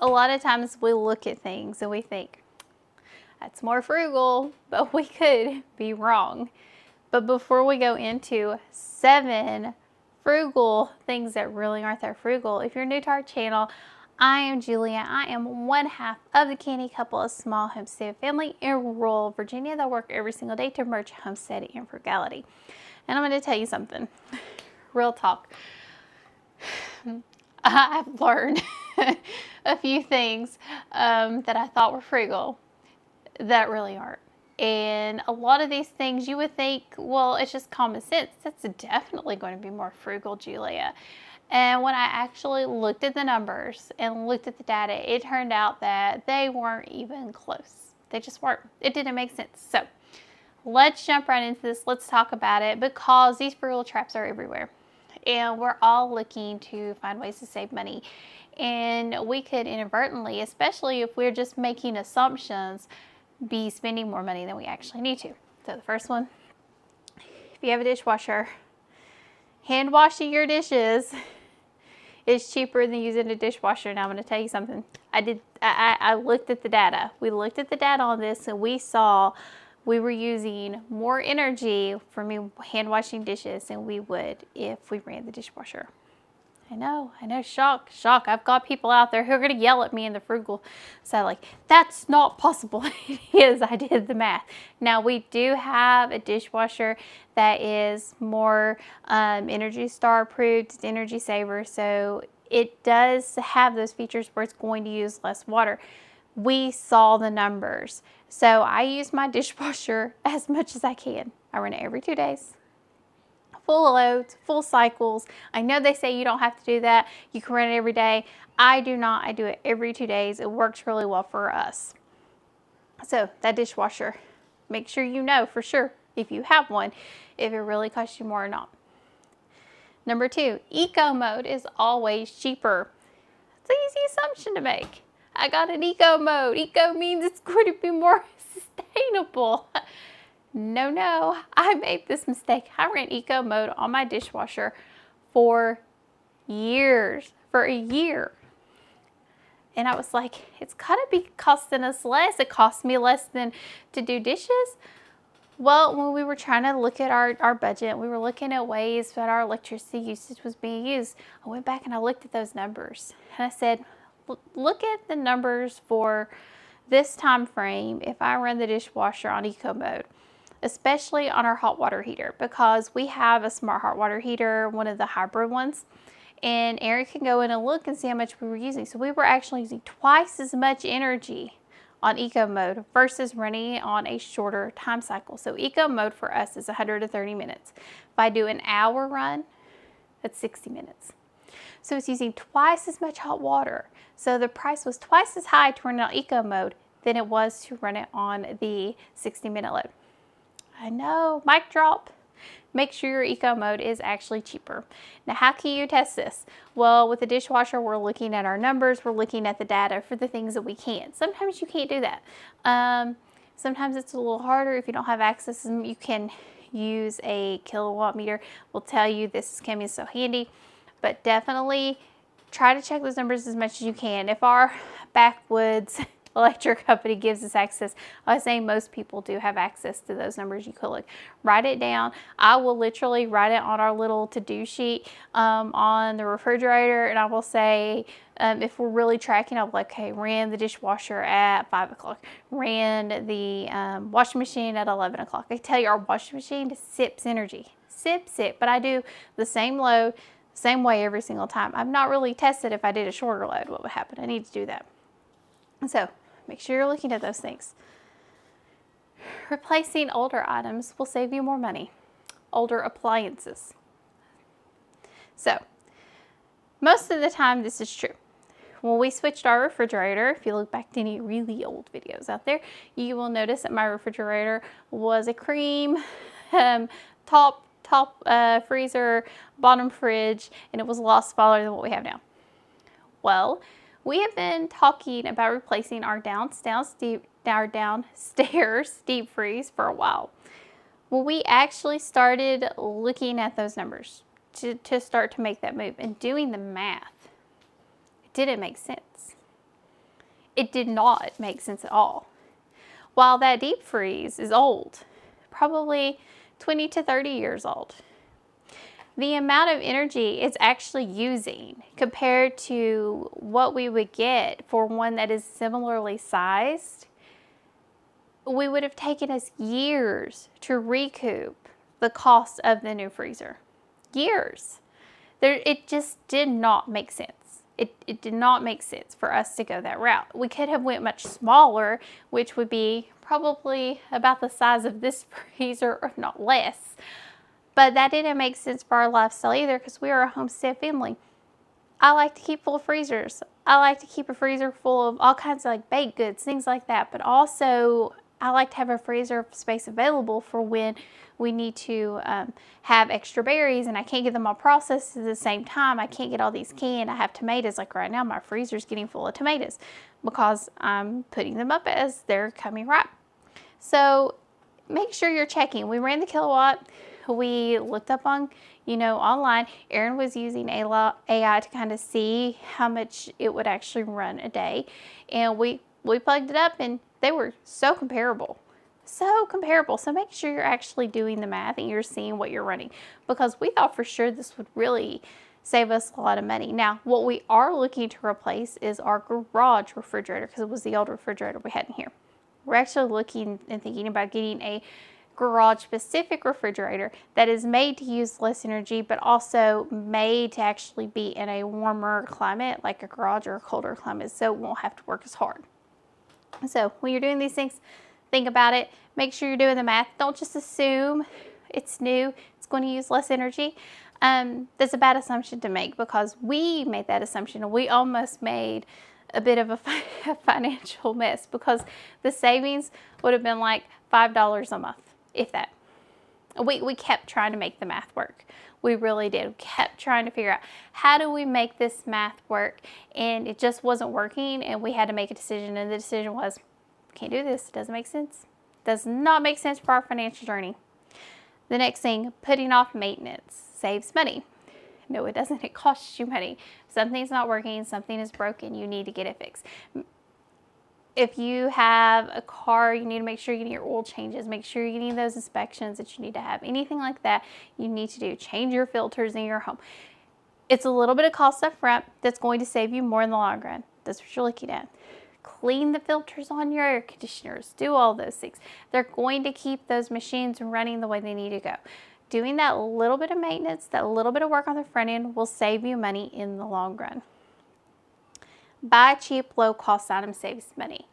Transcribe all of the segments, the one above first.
A lot of times we look at things and we think, that's more frugal, but we could be wrong. But before we go into 7 frugal things that really aren't that frugal, if you're new to our channel, I am Julia. I am one half of the Canny Couple, a small homestead family in rural Virginia that work every single day to merge homesteading and frugality. And I'm going to tell you something, real talk. I've learned a few things that I thought were frugal that really aren't. And a lot of these things you would think, well, it's just common sense. That's definitely going to be more frugal, Julia. And when I actually looked at the numbers and looked at the data, it turned out that they weren't even close. They just weren't. It didn't make sense. So let's jump right into this. Let's talk about it, because these frugal traps are everywhere. And we're all looking to find ways to save money. And we could inadvertently, especially if we're just making assumptions, be spending more money than we actually need to. So the first one, if you have a dishwasher, hand washing your dishes is cheaper than using a dishwasher. Now I'm going to tell you something. I looked at the data. We looked at the data on this and we saw we were using more energy for me hand washing dishes than we would if we ran the dishwasher. I know, shock. I've got people out there who are going to yell at me in the frugal side, like, that's not possible. It is, I did the math. Now, we do have a dishwasher that is more Energy Star approved, it's energy saver, so it does have those features where it's going to use less water. We saw the numbers. So I use my dishwasher as much as I can. I run it every 2 days. Full loads, full cycles. I know they say you don't have to do that. You can run it every day. I do not. I do it every 2 days. It works really well for us. So that dishwasher, make sure you know for sure if you have one, if it really costs you more or not. Number 2, eco mode is always cheaper. It's an easy assumption to make. I got an eco mode. Eco means it's going to be more sustainable. No, I made this mistake. I ran eco mode on my dishwasher for years, for a year. And I was like, it's gotta be costing us less. It cost me less than to do dishes. Well, when we were trying to look at our budget, we were looking at ways that our electricity usage was being used. I went back and I looked at those numbers and I said, look at the numbers for this time frame if I run the dishwasher on eco mode, especially on our hot water heater, because we have a smart hot water heater, one of the hybrid ones, and Eric can go in and look and see how much we were using. So we were actually using twice as much energy on eco mode versus running it on a shorter time cycle. So eco mode for us is 130 minutes. If I do an hour run, that's 60 minutes. So it's using twice as much hot water. So the price was twice as high to run it on eco mode than it was to run it on the 60-minute load. I know, mic drop. Make sure your eco mode is actually cheaper. Now, how can you test this? Well, with the dishwasher, we're looking at our numbers. We're looking at the data for the things that we can. Sometimes you can't do that. Sometimes it's a little harder. If you don't have access, you can use a kilowatt meter. We'll tell you this can be so handy, but definitely try to check those numbers as much as you can. If our backwoods electric company gives us access, I was saying most people do have access to those numbers. You could look, write it down. I will literally write it on our little to-do sheet on the refrigerator, and I will say, if we're really tracking, I'll be like, okay, ran the dishwasher at 5 o'clock, ran the washing machine at 11 o'clock. I tell you, our washing machine sips energy, sips it, but I do the same load, same way every single time. I've not really tested if I did a shorter load, what would happen. I need to do that. So make sure you're looking at those things. Replacing older items will save you more money. Older appliances. So most of the time this is true. When we switched our refrigerator, if you look back to any really old videos out there, you will notice that my refrigerator was a cream, top freezer, bottom fridge, and it was a lot smaller than what we have now. Well, we have been talking about replacing our downstairs deep freeze for a while. Well, we actually started looking at those numbers to start to make that move and doing the math. It didn't make sense. It did not make sense at all. While that deep freeze is old, probably 20 to 30 years old, the amount of energy it's actually using compared to what we would get for one that is similarly sized, we would have taken us years to recoup the cost of the new freezer. Years. It just did not make sense. It did not make sense for us to go that route. We could have went much smaller, which would be probably about the size of this freezer, if not less. But that didn't make sense for our lifestyle either, because we are a homestead family. I like to keep full freezers. I like to keep a freezer full of all kinds of like baked goods, things like that. But also, I like to have a freezer space available for when we need to have extra berries and I can't get them all processed at the same time. I can't get all these canned. I have tomatoes. Like right now, my freezer's getting full of tomatoes because I'm putting them up as they're coming ripe. So make sure you're checking. We ran the kilowatt. We looked up on, online. Aaron was using AI to kind of see how much it would actually run a day. And we plugged it up and they were so comparable. So comparable. So make sure you're actually doing the math and you're seeing what you're running, because we thought for sure this would really save us a lot of money. Now, what we are looking to replace is our garage refrigerator, because it was the old refrigerator we had in here. We're actually looking and thinking about getting a garage specific refrigerator that is made to use less energy, but also made to actually be in a warmer climate like a garage or a colder climate, so it won't have to work as hard. So when you're doing these things, think about it. Make sure you're doing the math. Don't just assume it's new, it's going to use less energy. That's a bad assumption to make, because we made that assumption and we almost made a bit of a financial mess, because the savings would have been like $5 a month, if that. We kept trying to make the math work. We really did. We kept trying to figure out, how do we make this math work? And it just wasn't working, and we had to make a decision, and the decision was, can't do this. It doesn't make sense. Does not make sense for our financial journey. The next thing, putting off maintenance saves money. No, it doesn't. It costs you money. Something's not working, something is broken, you need to get it fixed. If you have a car, you need to make sure you're getting your oil changes, make sure you're getting those inspections that you need to have. Anything like that you need to do. Change your filters in your home. It's a little bit of cost up front that's going to save you more in the long run. That's what you're looking at. Clean the filters on your air conditioners. Do all those things. They're going to keep those machines running the way they need to go. Doing that little bit of maintenance, that little bit of work on the front end will save you money in the long run. Buy cheap, low-cost items saves money.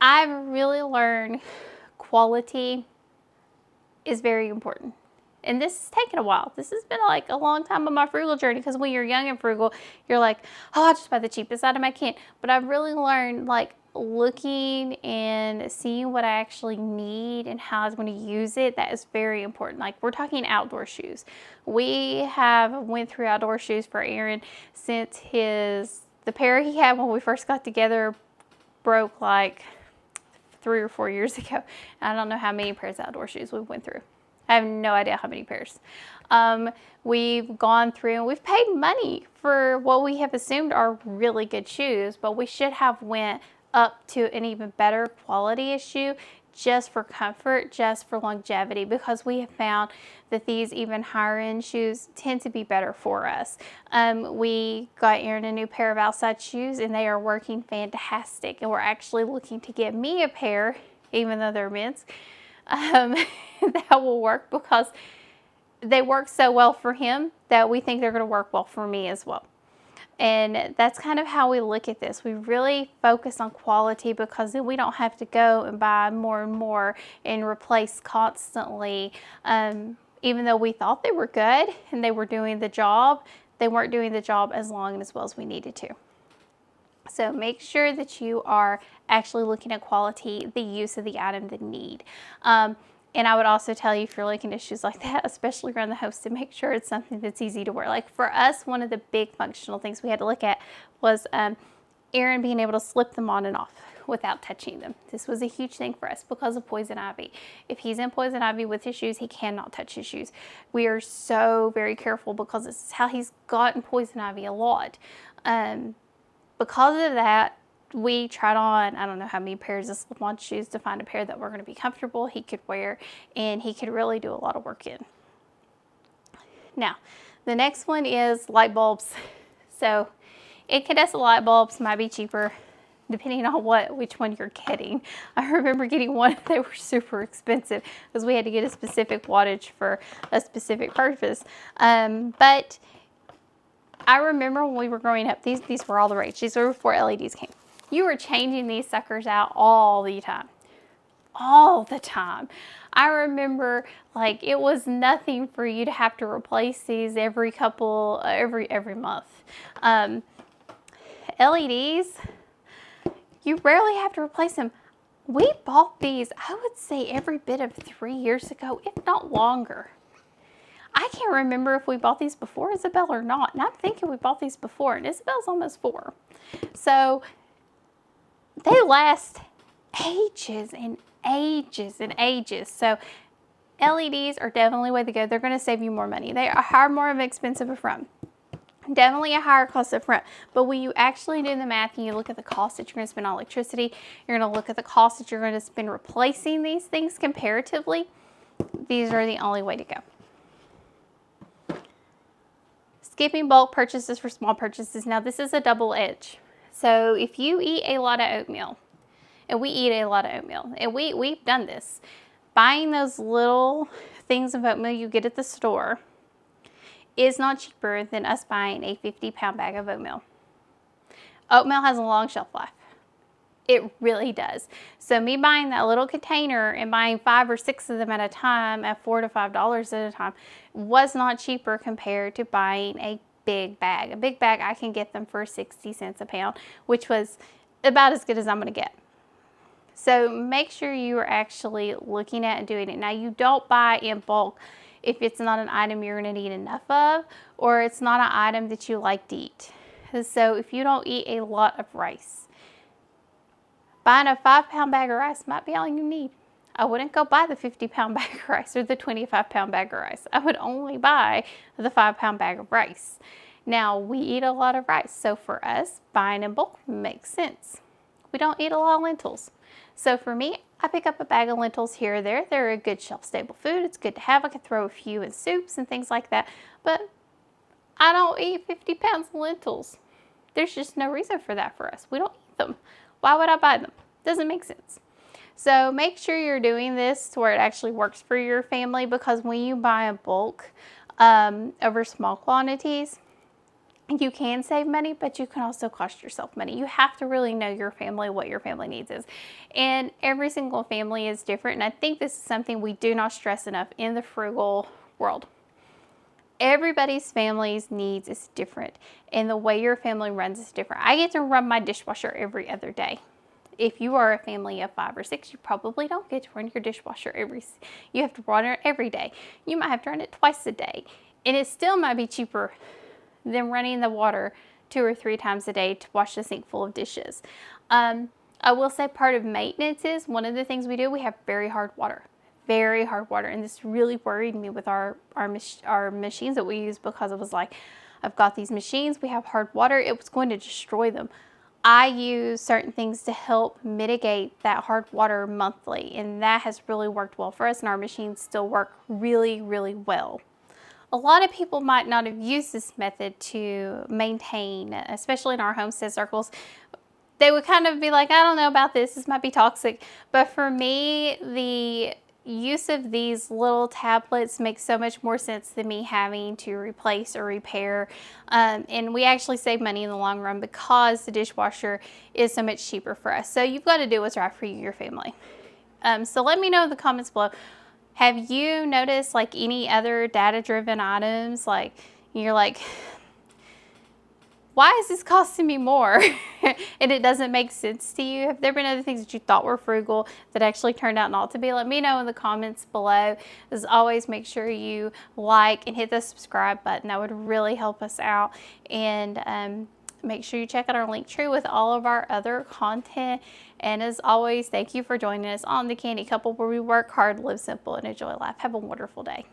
I've really learned quality is very important. And this has taken a while. This has been like a long time on my frugal journey, because when you're young and frugal, you're like, oh, I'll just buy the cheapest item I can. But I've really learned, like, looking and seeing what I actually need and how I'm going to use it. That is very important. Like, we're talking outdoor shoes. We have went through outdoor shoes for Aaron since the pair he had when we first got together broke like 3 or 4 years ago. I don't know how many pairs of outdoor shoes we went through. I have no idea how many pairs. We've gone through and we've paid money for what we have assumed are really good shoes, but we should have went up to an even better quality of shoe, just for comfort, just for longevity, because we have found that these even higher end shoes tend to be better for us. We got Aaron a new pair of outside shoes and they are working fantastic, and we're actually looking to get me a pair, even though they're men's, that will work, because they work so well for him that we think they're going to work well for me as well. And that's kind of how we look at this. We really focus on quality, because then we don't have to go and buy more and more and replace constantly. Even though we thought they were good and they were doing the job, they weren't doing the job as long and as well as we needed to. So make sure that you are actually looking at quality, the use of the item, the need. And I would also tell you, if you're looking at shoes like that, especially around the house, to make sure it's something that's easy to wear. Like for us, one of the big functional things we had to look at was Aaron being able to slip them on and off without touching them. This was a huge thing for us because of poison ivy. If he's in poison ivy with his shoes, he cannot touch his shoes. We are so very careful, because this is how he's gotten poison ivy a lot. Because of that, we tried on, I don't know how many pairs of slip-on shoes to find a pair that were going to be comfortable, he could wear, and he could really do a lot of work in. Now, the next one is light bulbs. So incandescent light bulbs might be cheaper depending on which one you're getting. I remember getting one, they were super expensive because we had to get a specific wattage for a specific purpose. But I remember when we were growing up, these were all the rage. These were before LEDs came. You were changing these suckers out all the time. All the time. I remember like it was nothing for you to have to replace these every month. LEDs, you rarely have to replace them. We bought these, I would say, every bit of 3 years ago, if not longer. I can't remember if we bought these before Isabel or not. And I'm thinking we bought these before, and Isabel's almost 4. So they last ages and ages and ages. So LEDs are definitely the way to go. They're going to save you more money. They are more expensive up front. Definitely a higher cost up front. But when you actually do the math and you look at the cost that you're going to spend on electricity, you're going to look at the cost that you're going to spend replacing these things comparatively, these are the only way to go. Skipping bulk purchases for small purchases. Now this is a double edge. So if you eat a lot of oatmeal, and we eat a lot of oatmeal, and we've done this, buying those little things of oatmeal you get at the store is not cheaper than us buying a 50-pound bag of oatmeal. Oatmeal has a long shelf life. It really does. So me buying that little container and buying 5 or 6 of them at a time at $4 to $5 at a time was not cheaper compared to buying a big bag. A big bag, I can get them for 60 cents a pound, which was about as good as I'm going to get. So make sure you are actually looking at and doing it. Now, you don't buy in bulk if it's not an item you're going to need enough of, or it's not an item that you like to eat. So if you don't eat a lot of rice, buying a 5-pound bag of rice might be all you need. I wouldn't go buy the 50-pound bag of rice or the 25-pound bag of rice. I would only buy the 5-pound bag of rice. Now, we eat a lot of rice, so for us, buying in bulk makes sense. We don't eat a lot of lentils. So for me, I pick up a bag of lentils here or there. They're a good shelf-stable food. It's good to have. I can throw a few in soups and things like that. But I don't eat 50 pounds of lentils. There's just no reason for that for us. We don't eat them. Why would I buy them? Doesn't make sense. So make sure you're doing this to where it actually works for your family, because when you buy in bulk over small quantities, you can save money, but you can also cost yourself money. You have to really know your family, what your family needs is. And every single family is different. And I think this is something we do not stress enough in the frugal world. Everybody's family's needs is different, and the way your family runs is different. I get to run my dishwasher every other day. If you are a family of 5 or 6, you probably don't get to run your dishwasher you have to run it every day. You might have to run it twice a day, and it still might be cheaper than running the water 2 or 3 times a day to wash a sink full of dishes. I will say part of maintenance is one of the things we do, we have very hard water. Very hard water, and this really worried me with our machines that we use, because it was like, I've got these machines, we have hard water, it was going to destroy them. I use certain things to help mitigate that hard water monthly, and that has really worked well for us, and our machines still work really, really well. A lot of people might not have used this method to maintain, especially in our homestead circles. They would kind of be like, I don't know about this, this might be toxic. But for me, the use of these little tablets makes so much more sense than me having to replace or repair. And we actually save money in the long run because the dishwasher is so much cheaper for us. So you've got to do what's right for you and your family. So let me know in the comments below. Have you noticed like any other data-driven items? Like you're like, why is this costing me more? And it doesn't make sense to you. Have there been other things that you thought were frugal that actually turned out not to be? Let me know in the comments below. As always, make sure you like and hit the subscribe button. That would really help us out. And make sure you check out our Linktree with all of our other content. And as always, thank you for joining us on the Canny Couple, where we work hard, live simple, and enjoy life. Have a wonderful day.